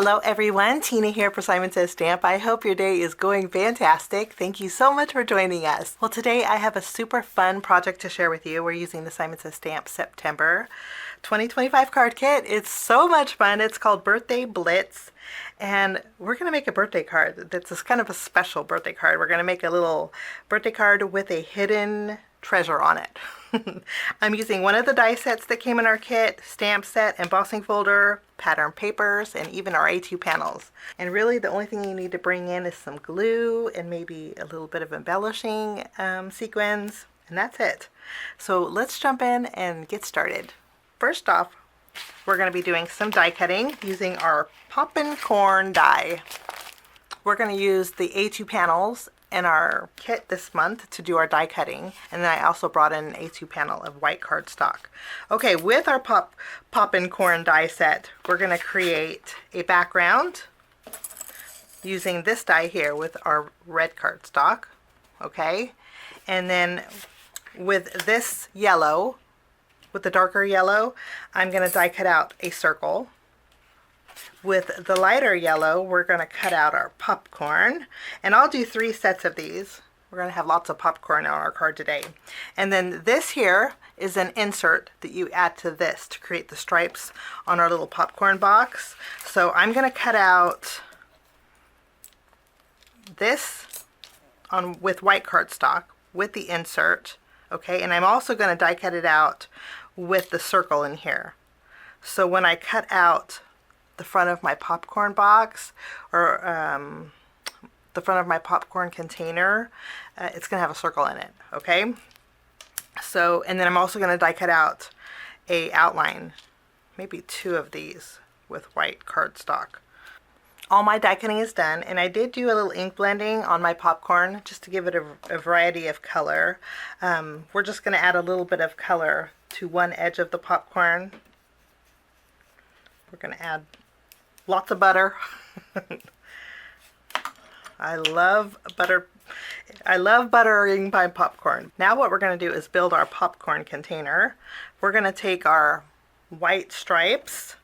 Hello everyone, Tina here for Simon Says Stamp. I hope your day is going fantastic. Thank you so much for joining us. Well, today I have a super fun project to share with you. We're using the Simon Says Stamp September 2025 card kit. It's so much fun. It's called Birthday Blitz, and we're going to make a birthday card that's kind of a special birthday card. We're going to make a little birthday card with a hidden treasure on it. I'm using one of the die sets that came in our kit, stamp set, embossing folder, pattern papers, and even our A2 panels. And really the only thing you need to bring in is some glue and maybe a little bit of embellishing sequins, and that's it. So let's jump in and get started. First off, we're going to be doing some die cutting using our Poppin corn die. We're going to use the A2 panels in our kit this month to do our die cutting, and then I also brought in an A2 panel of white cardstock. Okay, with our Poppin corn die set, we're going to create a background using this die here with our red cardstock. Okay, and then with this yellow, with the darker yellow, I'm going to die cut out a circle. With the lighter yellow, we're going to cut out our popcorn, and I'll do 3 sets of these. We're going to have lots of popcorn on our card today. And then this here is an insert that you add to this to create the stripes on our little popcorn box. So I'm going to cut out this with white cardstock with the insert, okay, and I'm also going to die cut it out with the circle in here. So when I cut out the front of my popcorn box, or the front of my popcorn container, it's going to have a circle in it, okay? So, and then I'm also going to die cut out a outline, maybe 2 of these with white cardstock. All my die cutting is done, and I did do a little ink blending on my popcorn just to give it a variety of color. We're just going to add a little bit of color to one edge of the popcorn. We're going to add lots of butter. I love butter. I love buttering my popcorn. Now what we're going to do is build our popcorn container. We're going to take our white stripes.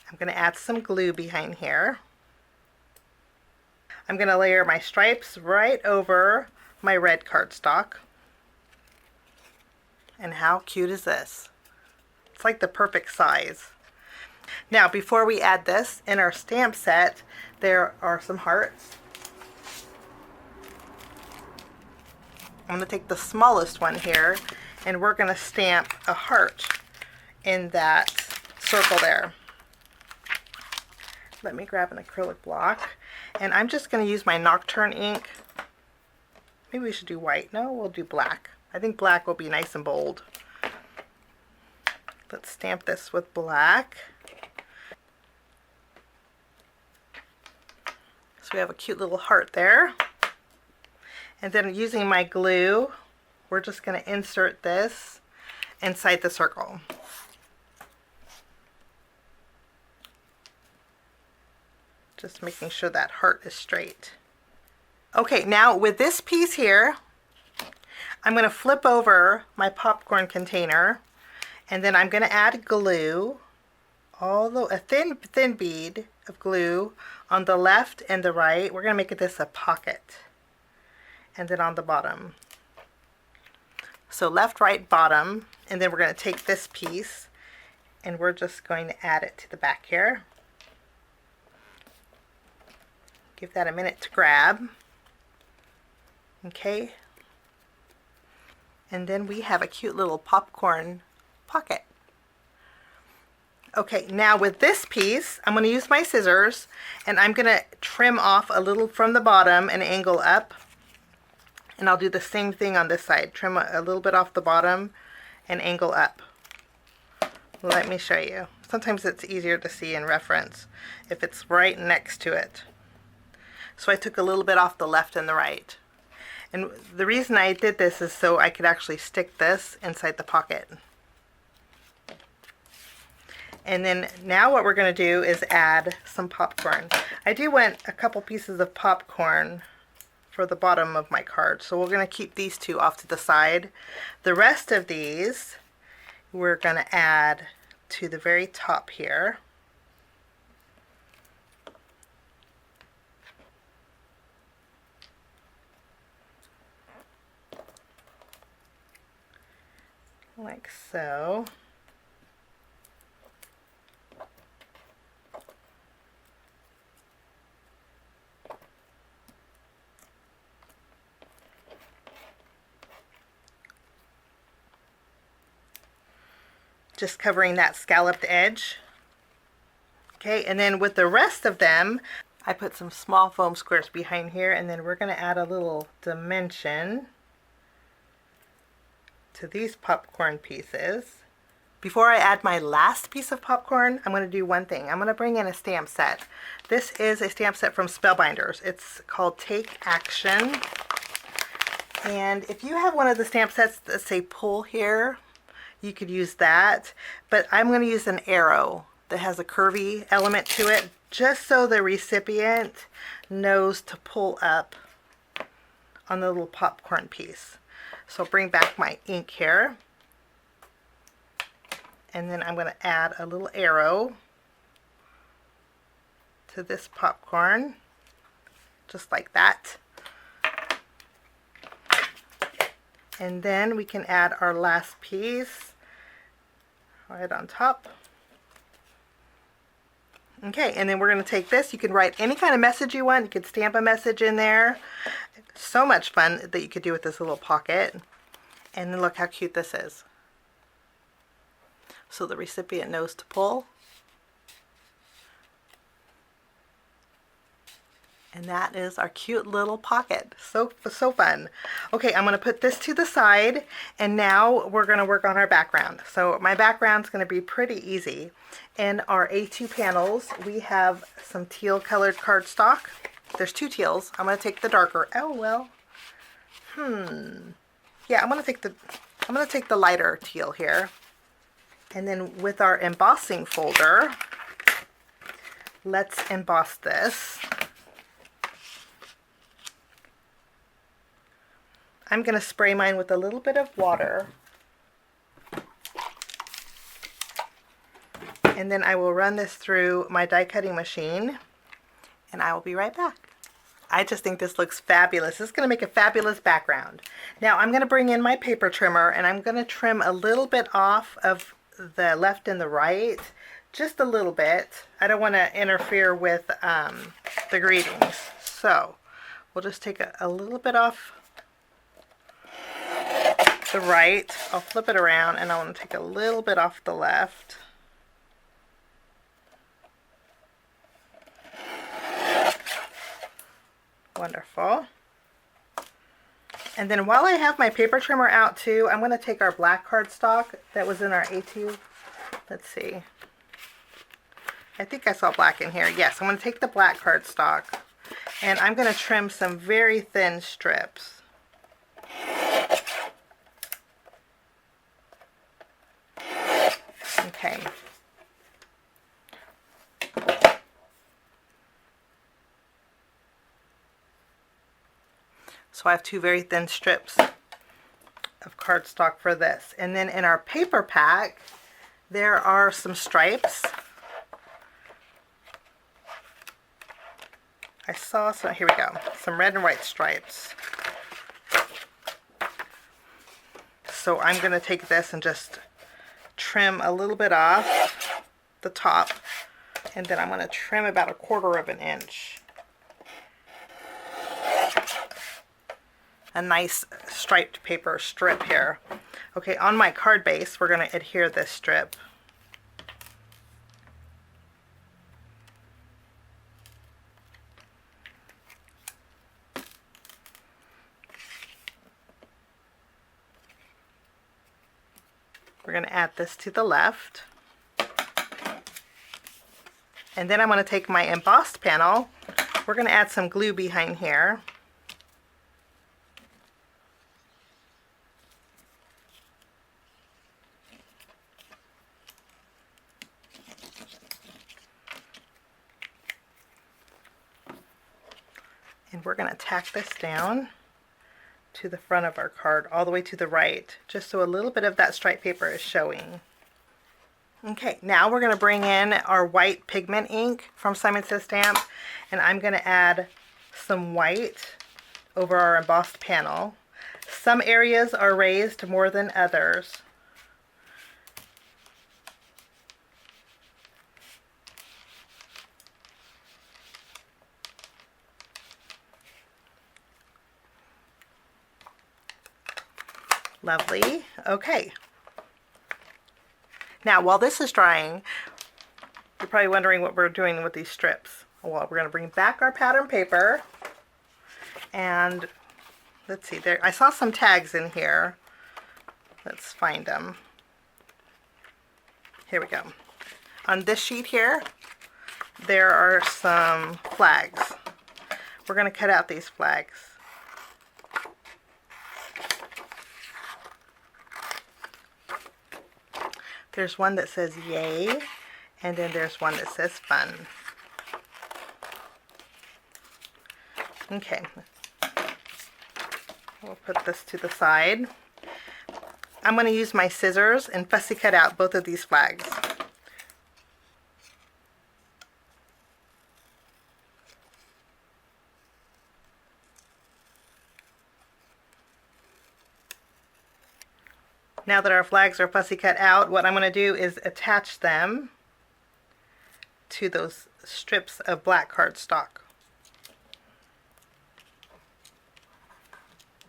I'm going to add some glue behind here. I'm going to layer my stripes right over my red cardstock. And how cute is this? It's like the perfect size. Now, before we add this, in our stamp set, there are some hearts. I'm going to take the smallest one here, and we're going to stamp a heart in that circle there. Let me grab an acrylic block, and I'm just going to use my Nocturne ink. Maybe we should do white. No, we'll do black. I think black will be nice and bold. Let's stamp this with black. So we have a cute little heart there. And then using my glue, we're just going to insert this inside the circle. Just making sure that heart is straight. Okay, now with this piece here, I'm going to flip over my popcorn container, and then I'm going to add glue, a thin bead of glue on the left and the right. We're going to make this a pocket, and then on the bottom. So left, right, bottom, and then we're going to take this piece and we're just going to add it to the back here. Give that a minute to grab. Okay. And then we have a cute little popcorn pocket. Okay, now with this piece, I'm going to use my scissors, and I'm going to trim off a little from the bottom and angle up. And I'll do the same thing on this side. Trim a little bit off the bottom and angle up. Let me show you. Sometimes it's easier to see in reference if it's right next to it. So I took a little bit off the left and the right. And the reason I did this is so I could actually stick this inside the pocket. And then now what we're going to do is add some popcorn. I do want a couple pieces of popcorn for the bottom of my card, so we're going to keep these 2 off to the side. The rest of these we're going to add to the very top here. like so. Just covering that scalloped edge. Okay, and then with the rest of them, I put some small foam squares behind here, and then we're going to add a little dimension to these popcorn pieces. Before I add my last piece of popcorn, I'm going to do one thing. I'm going to bring in a stamp set. This is a stamp set from Spellbinders. It's called Take Action. And if you have one of the stamp sets that say pull here, you could use that. But I'm going to use an arrow that has a curvy element to it, just so the recipient knows to pull up on the little popcorn piece. So I'll bring back my ink here. And then I'm going to add a little arrow to this popcorn, just like that. And then we can add our last piece right on top. Okay, and then we're going to take this. You can write any kind of message you want. You could stamp a message in there. So much fun that you could do with this little pocket. And then look how cute this is. So the recipient knows to pull. And that is our cute little pocket. So fun. Okay, I'm going to put this to the side, and now we're going to work on our background. So my background's going to be pretty easy. In our A2 panels, we have some teal colored cardstock. There's two teals. I'm going to take the darker. Oh well. Yeah, I'm going to take the lighter teal here. And then with our embossing folder, let's emboss this. I'm going to spray mine with a little bit of water. And then I will run this through my die cutting machine, and I will be right back. I just think this looks fabulous. This is going to make a fabulous background. Now I'm going to bring in my paper trimmer, and I'm going to trim a little bit off of the left and the right, just a little bit. I don't want to interfere with the greetings. So we'll just take a little bit off the right. I'll flip it around, and I want to take a little bit off the left. Wonderful. And then while I have my paper trimmer out too, I'm going to take our black cardstock that was in our A2. Let's see. I think I saw black in here. Yes, I'm going to take the black cardstock, and I'm going to trim some very thin strips. Okay. So I have two very thin strips of cardstock for this. And then in our paper pack, there are some stripes. I saw some, here we go, some red and white stripes. So I'm going to take this and just trim a little bit off the top, and then I'm going to trim about 1/4 of an inch. A nice striped paper strip here. Okay, on my card base, we're going to adhere this strip. We're going to add this to the left. And then I'm going to take my embossed panel. We're going to add some glue behind here. And we're going to tack this down to the front of our card, all the way to the right, just so a little bit of that striped paper is showing. Okay, now we're going to bring in our white pigment ink from Simon Says Stamp, and I'm going to add some white over our embossed panel. Some areas are raised more than others. Lovely. Okay. Now, while this is drying, you're probably wondering what we're doing with these strips. Well, we're going to bring back our pattern paper, and let's see, there, I saw some tags in here. Let's find them. Here we go. On this sheet here, there are some flags. We're going to cut out these flags. There's one that says yay, and then there's one that says fun. Okay, we'll put this to the side. I'm going to use my scissors and fussy cut out both of these flags. Now that our flags are fussy cut out, what I'm going to do is attach them to those strips of black cardstock.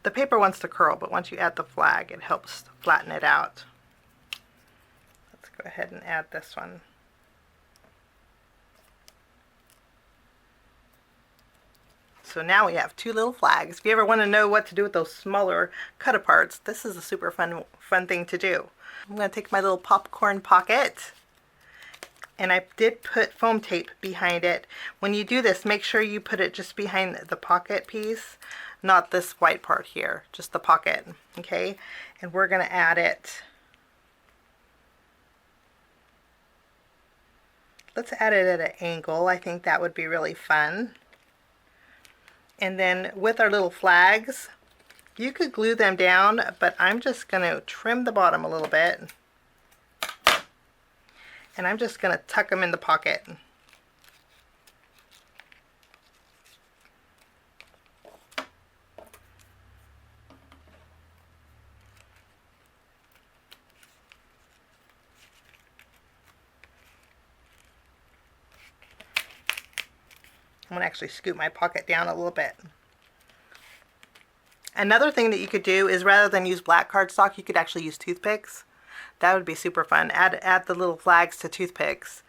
The paper wants to curl, but once you add the flag, it helps flatten it out. Let's go ahead and add this one. So now we have two little flags. If you ever want to know what to do with those smaller cut-aparts, this is a super fun thing to do. I'm going to take my little popcorn pocket, and I did put foam tape behind it. When you do this, make sure you put it just behind the pocket piece, not this white part here, just the pocket, okay? And we're going to add it. Let's add it at an angle. I think that would be really fun. And then with our little flags, you could glue them down, but I'm just going to trim the bottom a little bit. And I'm just going to tuck them in the pocket. I'm going to actually scoot my pocket down a little bit. Another thing that you could do is, rather than use black cardstock, you could actually use toothpicks. That would be super fun. Add the little flags to toothpicks.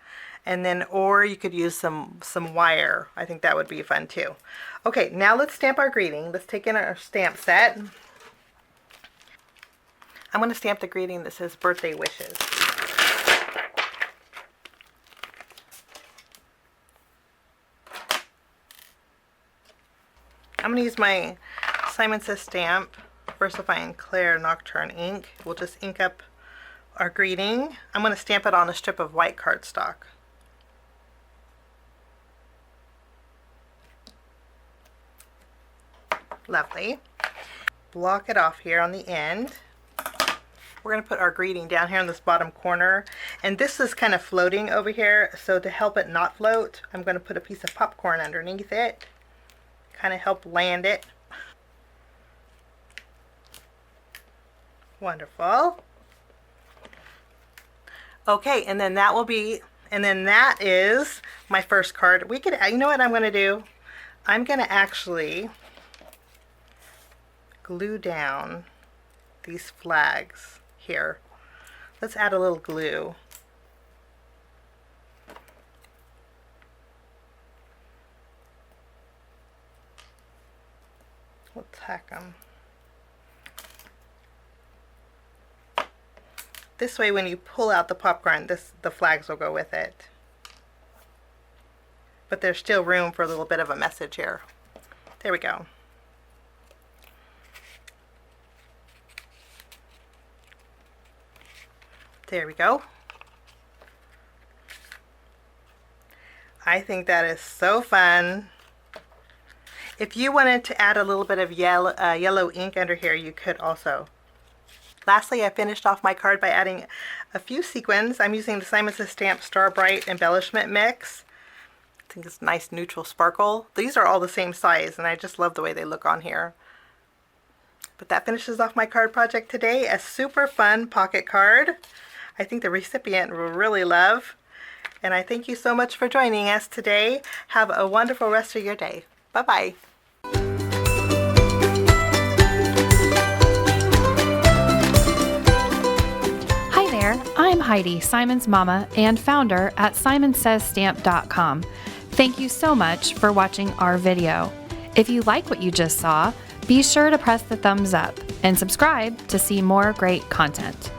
And then, or you could use some wire. I think that would be fun too. Okay, now let's stamp our greeting. Let's take in our stamp set. I'm going to stamp the greeting that says birthday wishes. I'm going to use my Simon Says Stamp VersaFine Clair Nocturne ink. We'll just ink up our greeting. I'm going to stamp it on a strip of white cardstock. Lovely. Block it off here on the end. We're going to put our greeting down here in this bottom corner, and this is kind of floating over here, so to help it not float, I'm going to put a piece of popcorn underneath it. Kind of help land it. Wonderful. Okay, and then that will be, and then that is my first card. We could, you know what I'm going to do? I'm going to actually glue down these flags here. Let's add a little glue. We'll tack them. This way, when you pull out the popcorn, the flags will go with it. But there's still room for a little bit of a message here. There we go. There we go. I think that is so fun. If you wanted to add a little bit of yellow ink under here, you could also. Lastly, I finished off my card by adding a few sequins. I'm using the Simon Says Stamp Starbright Embellishment Mix. I think it's a nice neutral sparkle. These are all the same size, and I just love the way they look on here. But that finishes off my card project today. A super fun pocket card. I think the recipient will really love. And I thank you so much for joining us today. Have a wonderful rest of your day. Bye-bye. there. I'm Heidi, Simon's mama and founder at simonsaysstamp.com. Thank you so much for watching our video. If you like what you just saw, be sure to press the thumbs up and subscribe to see more great content.